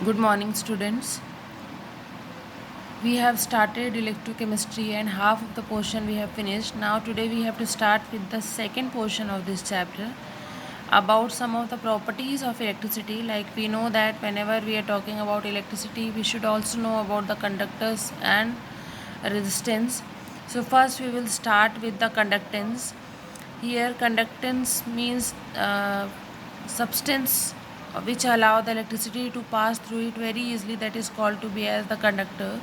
Good morning, students. We have started electrochemistry and half of the portion we have finished. Now, today we have to start with the second portion of this chapter about some of the properties of electricity. Like we know that whenever we are talking about electricity, we should also know about the conductors and resistance. So, first we will start with the conductance. Here, conductance means substance which allow the electricity to pass through it very easily, that is called to be as the conductor.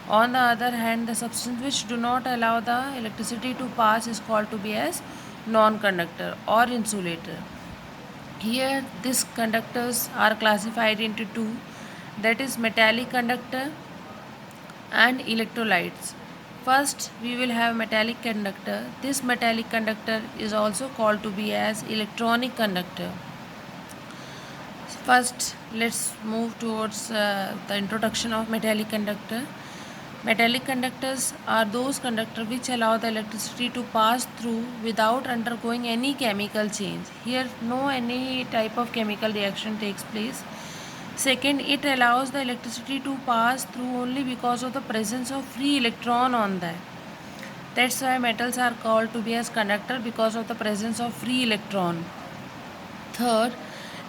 On the other hand, the substance which do not allow the electricity to pass is called to be as non-conductor or insulator. Here these conductors are classified into two, that is metallic conductor and electrolytes. First we will have metallic conductor. This metallic conductor is also called to be as electronic conductor. First, let's move towards the introduction of metallic conductor. Metallic conductors are those conductors which allow the electricity to pass through without undergoing any chemical change. Here, no any type of chemical reaction takes place. Second, it allows the electricity to pass through only because of the presence of free electron on that. That's why metals are called to be as conductor, because of the presence of free electron. Third,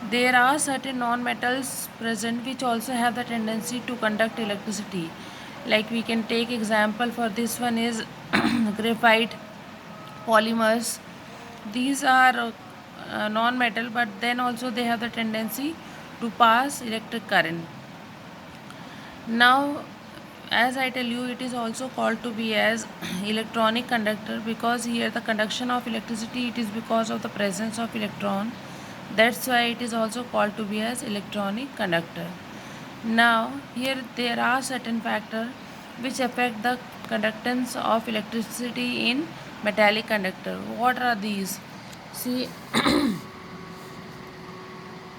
there are certain non-metals present which also have the tendency to conduct electricity. Like we can take example for this one is graphite, polymers. These are non-metal, but then also they have the tendency to pass electric current. Now, as I tell you, it is also called to be as electronic conductor, because here the conduction of electricity, it is because of the presence of electron. That's why it is also called to be as electronic conductor. Now, here there are certain factors which affect the conductance of electricity in metallic conductor. What are these? See,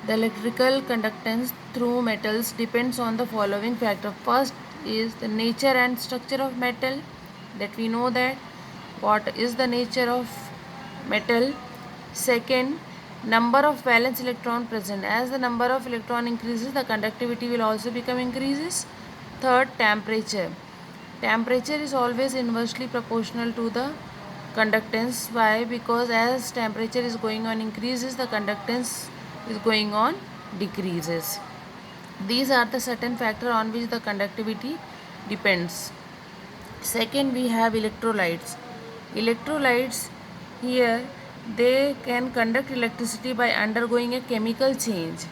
the electrical conductance through metals depends on the following factor. First is the nature and structure of metal, that we know that what is the nature of metal. Second, number of valence electron present. As the number of electron increases, the conductivity will also become increases. Third, temperature. Temperature is always inversely proportional to the conductance. Why? Because as temperature is going on increases, the conductance is going on decreases. These are the certain factor on which the conductivity depends. Second, we have electrolytes. Electrolytes, here they can conduct electricity by undergoing a chemical change,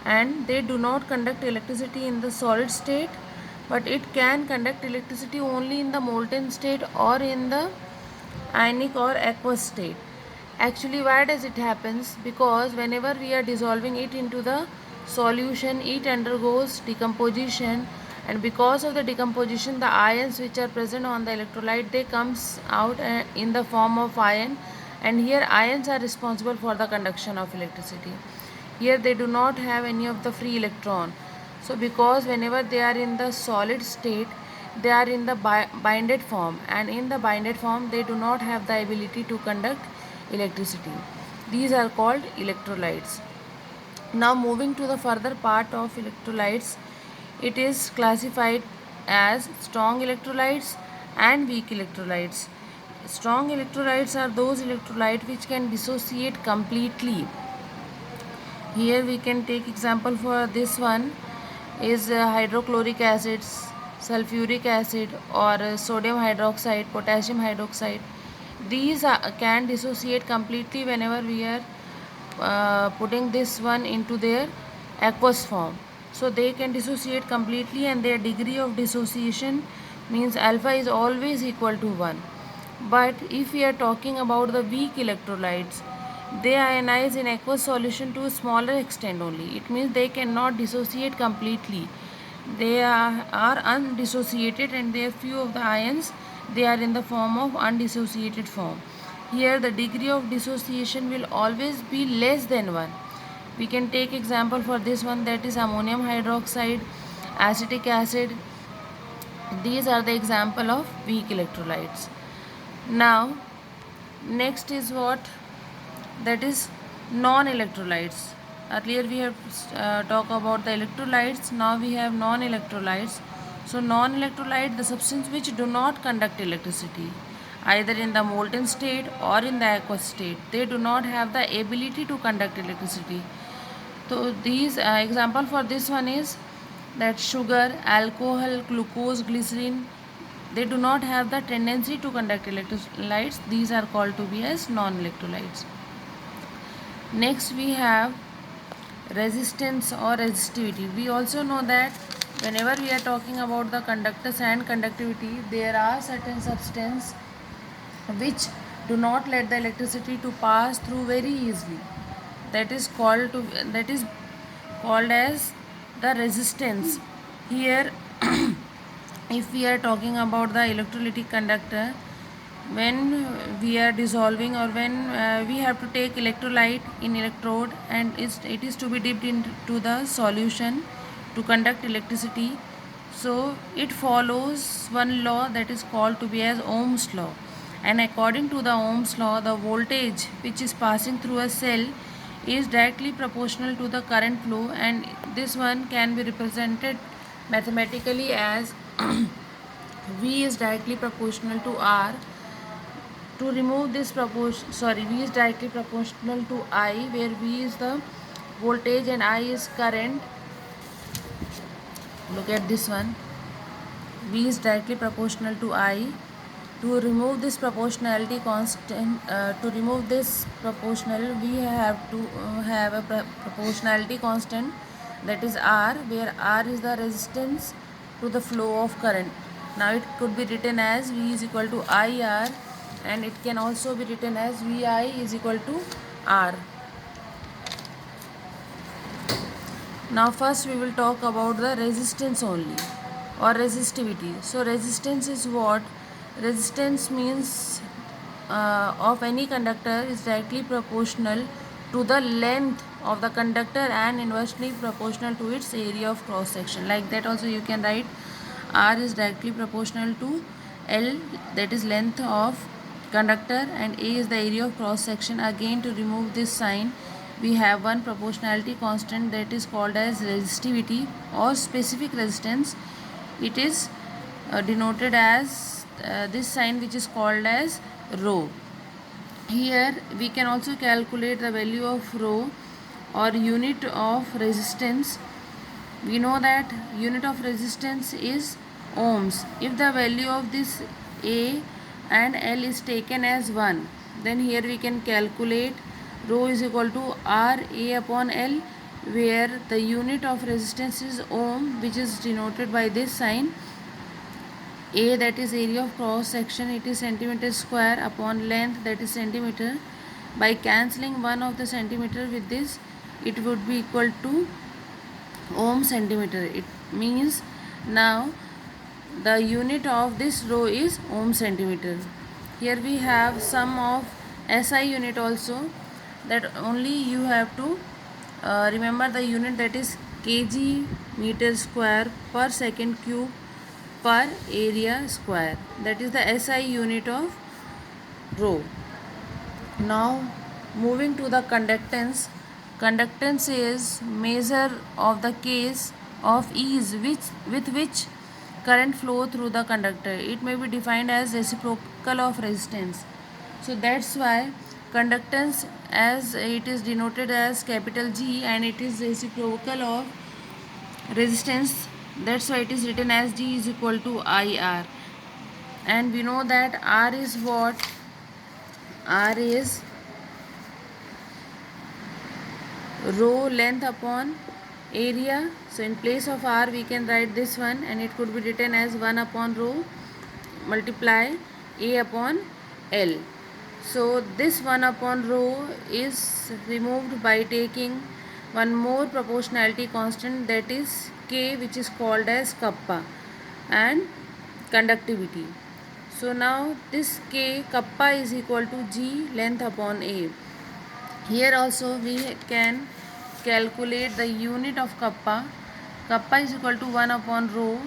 and they do not conduct electricity in the solid state, but it can conduct electricity only in the molten state or in the ionic or aqueous state. Actually, why does it happens? Because whenever we are dissolving it into the solution, it undergoes decomposition, and because of the decomposition, the ions which are present on the electrolyte, they comes out in the form of ion, and here ions are responsible for the conduction of electricity. Here they do not have any of the free electron. So because whenever they are in the solid state, they are in the binded form, and in the binded form they do not have the ability to conduct electricity. These are called electrolytes. Now moving to the further part of electrolytes, it is classified as strong electrolytes and weak electrolytes. Strong electrolytes are those electrolytes which can dissociate completely. Here we can take example for this one is hydrochloric acids, sulfuric acid, or sodium hydroxide, potassium hydroxide. These can dissociate completely whenever we are putting this one into their aqueous form. So they can dissociate completely, and their degree of dissociation means alpha is always equal to 1. But if we are talking about the weak electrolytes, they ionize in aqueous solution to a smaller extent only. It means they cannot dissociate completely. They are undissociated, and there few of the ions, they are in the form of undissociated form. Here the degree of dissociation will always be less than 1. We can take example for this one, that is ammonium hydroxide, acetic acid. These are the example of weak electrolytes. Now next is what? That is non-electrolytes. earlier we have talked about the electrolytes. Now we have non-electrolytes. So non-electrolyte, the substance which do not conduct electricity, either in the molten state or in the aqueous state. They do not have the ability to conduct electricity. So these example for this one is that sugar, alcohol, glucose, glycerin, they do not have the tendency to conduct electrolytes. These are called to be as non-electrolytes. Next we have resistance or resistivity. We also know that whenever we are talking about the conductance and conductivity, there are certain substances which do not let the electricity to pass through very easily. That is called as the resistance. Here if we are talking about the electrolytic conductor, when we are dissolving or when we have to take electrolyte in electrode and it is to be dipped into the solution to conduct electricity, so it follows one law that is called to be as Ohm's law. And according to the Ohm's law, the voltage which is passing through a cell is directly proportional to the current flow, and this one can be represented mathematically as V is directly proportional to R. To remove this V is directly proportional to I, where V is the voltage and I is current. Look at this one. V is directly proportional to I. To remove this proportionality constant, we have to have a proportionality constant, that is R, where R is the resistance to the flow of current. Now it could be written as V is equal to IR, and it can also be written as VI is equal to R. Now first we will talk about the resistance only, or resistivity. So resistance is what? Resistance means of any conductor is directly proportional to the length of the conductor and inversely proportional to its area of cross section. Like that also you can write R is directly proportional to L, that is length of conductor, and A is the area of cross section. Again, to remove this sign, we have one proportionality constant that is called as resistivity or specific resistance. It is denoted as this sign, which is called as rho. Here we can also calculate the value of rho or unit of resistance. We know that unit of resistance is ohms. If the value of this A and L is taken as 1, then here we can calculate rho is equal to RA upon L, where the unit of resistance is ohm, which is denoted by this sign. A, that is area of cross section, it is centimeter square, upon length, that is centimeter. By cancelling one of the centimeter with this, it would be equal to ohm centimeter. It means now the unit of this rho is ohm centimeter. Here we have sum of SI unit also, that only you have to remember the unit, that is kg meter square per second cube per area square. That is the SI unit of rho. Now moving to the conductance. Conductance is measure of the case of ease with which current flow through the conductor. It may be defined as reciprocal of resistance. So that's why conductance, as it is denoted as capital G, and it is reciprocal of resistance. That's why it is written as G is equal to IR. And we know that R is what? R is rho length upon area. So in place of R we can write this one, and it could be written as 1 upon rho multiply A upon L. So this 1 upon rho is removed by taking one more proportionality constant, that is K, which is called as kappa, and conductivity. So now this K, kappa, is equal to G length upon A. Here also we can calculate the unit of kappa. Kappa is equal to 1 upon rho.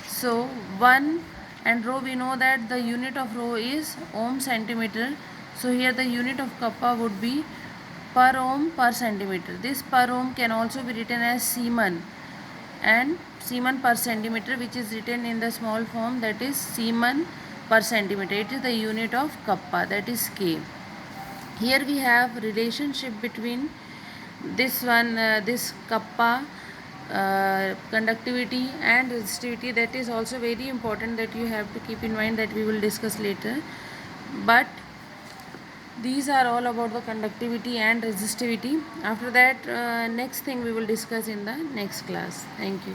So 1 and rho, we know that the unit of rho is ohm centimeter. So here the unit of kappa would be per ohm per centimeter. This per ohm can also be written as Siemens, and Siemens per centimeter, which is written in the small form, that is Siemens per centimeter. It is the unit of kappa, that is K. Here we have relationship between this one, this kappa, conductivity and resistivity. That is also very important, that you have to keep in mind, that we will discuss later. But these are all about the conductivity and resistivity. After that, next thing we will discuss in the next class. Thank you.